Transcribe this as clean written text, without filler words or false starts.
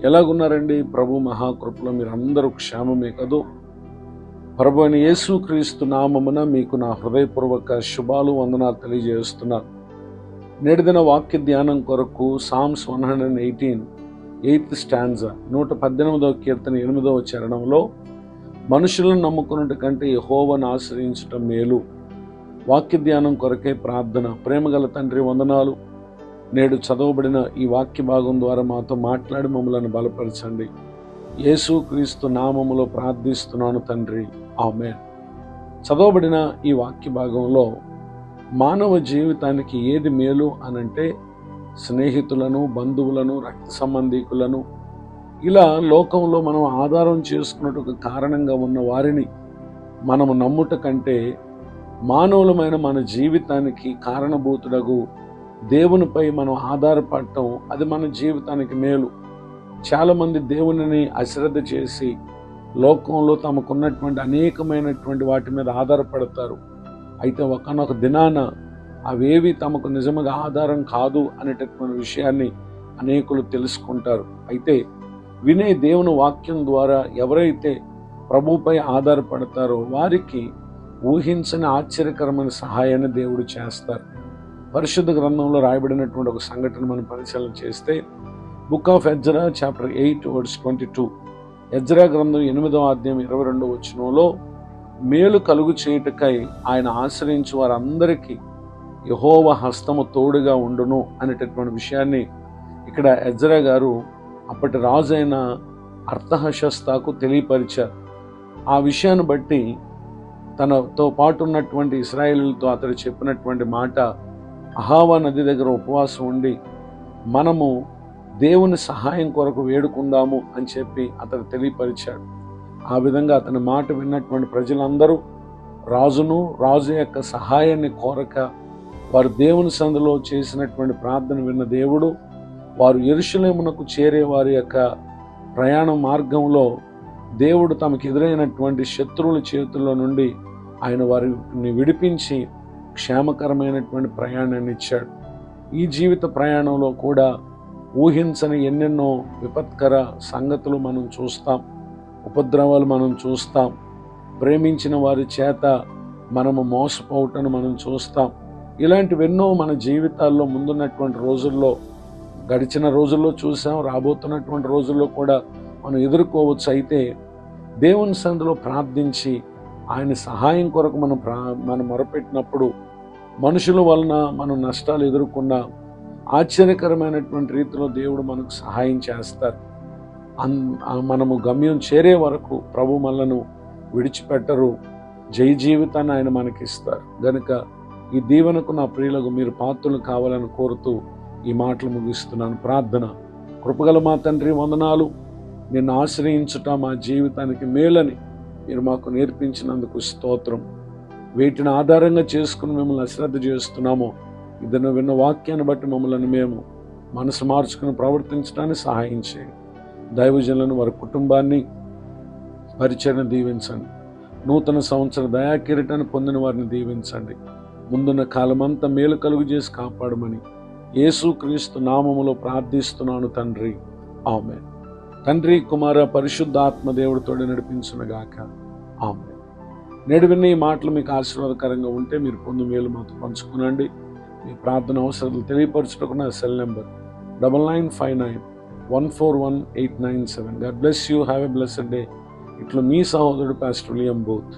ఎలాగున్నారండి? ప్రభు మహాకృపలో మీరు అందరూ క్షేమమే కదూ? ప్రభు అయిన యేసుక్రీస్తు నామమున మీకు నా హృదయపూర్వక శుభాలు, వందనాలు తెలియజేస్తున్నాను. నేటి దిన వాక్య ధ్యానం కొరకు సామ్స్ 118 8th స్టాంజా 118వ కీర్తన 8వ చరణంలో, మనుషులను నమ్ముకున్నట్టు కంటే యెహోవాను ఆశ్రయించటం మేలు. వాక్య ధ్యానం కొరకే ప్రార్థన. ప్రేమగల తండ్రి, వందనాలు. నేడు చదవబడిన ఈ వాక్య భాగం ద్వారా మాతో మాట్లాడి మమ్మలను బలపరచండి. యేసుక్రీస్తు నామములో ప్రార్థిస్తున్నాను తండ్రి, ఆమేన్. చదవబడిన ఈ వాక్య భాగంలో మానవ జీవితానికి ఏది మేలు అనంటే, స్నేహితులను, బంధువులను, రక్త సంబంధీకులను, ఇలా లోకంలో మనం ఆధారం చేసుకున్నట్టు కారణంగా ఉన్న వారిని మనము నమ్ముట కంటే, మానవులమైన మన జీవితానికి కారణభూతుడగు దేవునిపై మనం ఆధారపడటం, అది మన జీవితానికి మేలు. చాలామంది దేవునిని అశ్రద్ధ చేసి లోకంలో తమకున్నటువంటి అనేకమైనటువంటి వాటి మీద ఆధారపడతారు. అయితే ఒకానొక దినాన అవేవి తమకు నిజంగా ఆధారం కాదు అనేటటువంటి విషయాన్ని అనేకులు తెలుసుకుంటారు. అయితే వినే దేవుని వాక్యం ద్వారా ఎవరైతే ప్రభువుపై ఆధారపడతారో వారికి ఊహించని ఆశ్చర్యకరమైన సహాయాన్ని దేవుడు చేస్తారు. పరిశుద్ధ గ్రంథంలో రాయబడినటువంటి ఒక సంఘటన మనం పరిశీలన చేస్తే, book of Ezra chapter 8:22, Ezra గ్రంథం 8వ అధ్యాయం 22వ వచనంలో, మేలు కలుగు చేయుటకై ఆయన ఆశ్రయించు వారందరికీ యెహోవా హస్తము తోడుగా ఉండును అనేటటువంటి విషయాన్ని ఇక్కడ ఎజ్రా గారు అప్పటి రాజు అయిన అర్తహషస్తాకు తెలియపరిచారు. ఆ విషయాన్ని బట్టి తనతో పాటు ఉన్నటువంటి ఇశ్రాయేలులతో అతడు చెప్పినటువంటి మాట, అహావా నది దగ్గర ఉపవాసం ఉండి మనము దేవుని సహాయం కొరకు వేడుకుందాము అని చెప్పి అతడు తెలియపరిచాడు. ఆ విధంగా అతని మాట విన్నటువంటి ప్రజలందరూ రాజు యొక్క సహాయాన్ని కోరక వారు దేవుని సందులో చేసినటువంటి ప్రార్థన విన్న దేవుడు, వారు యెరూషలేమునకు చేరే వారి యొక్క ప్రయాణ మార్గంలో దేవుడు తమకు ఎదురైనటువంటి శత్రువుల చేతుల్లో నుండి ఆయన వారిని విడిపించి క్షేమకరమైనటువంటి ప్రయాణాన్ని ఇచ్చాడు. ఈ జీవిత ప్రయాణంలో కూడా ఊహించని ఎన్నెన్నో విపత్కర సంగతులు మనం చూస్తాం, ఉపద్రవాలు మనం చూస్తాం, ప్రేమించిన వారి చేత మనము మోసపోవటను మనం చూస్తాం. ఇలాంటివెన్నో మన జీవితాల్లో ముందున్నటువంటి రోజుల్లో, గడిచిన రోజుల్లో చూసాం, రాబోతున్నటువంటి రోజుల్లో కూడా మనం ఎదుర్కోవచ్చు. అయితే దేవుని సన్నిధిలో ప్రార్థించి ఆయన సహాయం కొరకు మనం మొరపెట్టినప్పుడు మనుషుల వలన మనం నష్టాలు ఎదుర్కొన్న ఆశ్చర్యకరమైనటువంటి రీతిలో దేవుడు మనకు సహాయం చేస్తారు. మనము గమ్యం చేరే వరకు ప్రభు మనలను విడిచిపెట్టరు. జయ జీవితాన్ని ఆయన మనకిస్తారు. గనుక ఈ దీవెనకు నా ప్రియులకు మీరు పాత్రలు కావాలని కోరుతూ ఈ మాటలు ముగిస్తున్నాను. ప్రార్థన. కృపగల మా తండ్రి, వందనాలు. నిన్ను ఆశ్రయించుట మా జీవితానికి మేలని మీరు మాకు నేర్పించినందుకు స్తోత్రం. వీటిని ఆధారంగా చేసుకుని మిమ్మల్ని అశ్రద్ధ చేస్తున్నామో, ఇదను విన్న వాక్యాన్ని బట్టి మమ్మల్ని మేము మనసు మార్చుకుని ప్రవర్తించడానికి సహాయం చేయండి. దైవజనులను, వారి కుటుంబాన్ని, పరిచయను దీవించండి. నూతన సంవత్సర దయాకిరీటాన్ని పొందిన వారిని దీవించండి. ముందున్న కాలమంతా మేలు కలుగు చేసి కాపాడమని యేసుక్రీస్తు నామములో ప్రార్థిస్తున్నాను తండ్రి, ఆమేన్. తండ్రి, కుమార, పరిశుద్ధాత్మ దేవుడితోనే నడిపించునుగాక, ఆమేన్. నేడు విన్న ఈ మాటలు మీకు ఆశీర్వాదకరంగా ఉంటే మీరు పొందు మేలు మాతో పంచుకునండి. మీ ప్రార్థన అవసరాలు తెలియపరచుటకు నా cell number 9959141897. God bless you. Have a blessed day. ఇట్లా మీ సహోదరుడు పాస్టర్ విలియం బూత్.